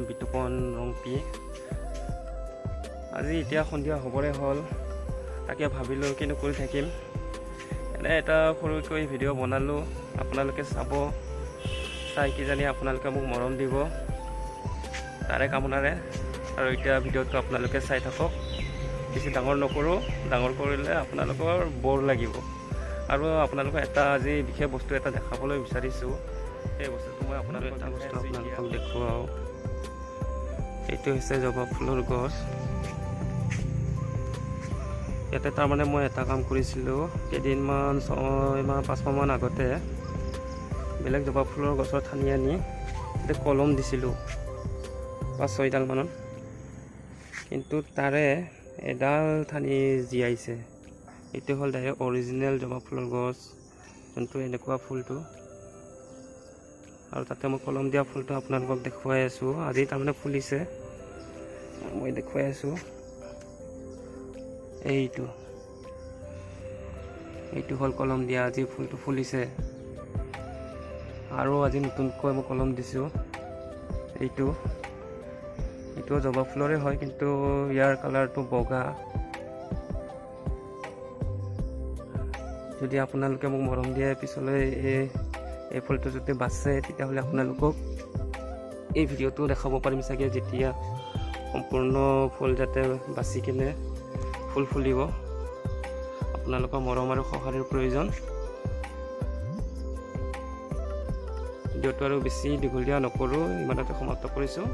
বিতুপন ৰংপি আজি এতিয়া সন্ধিয়া হ'বৰে হ'ল তাকে ভাবিলোঁ কিনো কৰি থাকিম এনে এটা সৰুকৈ ভিডিঅ' বনালোঁ আপোনালোকে চাব চাই কিজানি আপোনালোকে মোক মৰম দিব তাৰে কামনাৰে আৰু এতিয়া ভিডিঅ'টো আপোনালোকে চাই থাকক বেছি ডাঙৰ নকৰোঁ ডাঙৰ কৰিলে আপোনালোকৰ বৰ লাগিব আৰু আপোনালোকক এটা আজি বিশেষ বস্তু এটা দেখাবলৈ বিচাৰিছোঁ এই বস্তুটো মই আপোনালোকক দেখুৱাওঁ এইটো হৈছে জবা ফুলৰ গছ ইয়াতে তাৰমানে মই এটা কাম কৰিছিলোঁ কেইদিনমান 6 মাহ 5 মাহমান আগতে বেলেগ জবা ফুলৰ গছৰ ঠানি আনি ইয়াতে কলম দিছিলোঁ 5-6 ডাল মানত কিন্তু তাৰে এডাল ঠানি জীয়াইছে এইটো হ'ল ডাইৰেক্ট অৰিজিনেল জবা ফুলৰ গছ যোনটো এনেকুৱা ফুলটো আৰু তাতে মই কলম দিয়া ফুলটো আপোনালোকক দেখুৱাই আছোঁ আজি তাৰমানে ফুলিছে মই দেখুৱাই আছোঁ এইটো হ'ল কলম দিয়া আজি ফুলটো ফুলিছে আৰু আজি নতুনকৈ মই কলম দিছোঁ এইটো জবা ফুলৰে হয় কিন্তু ইয়াৰ কালাৰটো বগা যদি আপোনালোকে মোক মৰম দিয়ে পিছলৈ এই ফুলটো যদি বাচে তেতিয়াহ'লে আপোনালোকক এই ভিডিঅ'টো দেখাব পাৰিম চাগে যেতিয়া সম্পূৰ্ণ ফুল যাতে বাচি কিনে ফুল ফুলিব আপোনালোকৰ মৰম আৰু সঁহাৰিৰ প্ৰয়োজন ভিডিঅ'টো আৰু বেছি দীঘলীয়া নকৰোঁ ইমানতে সমাপ্ত কৰিছোঁ।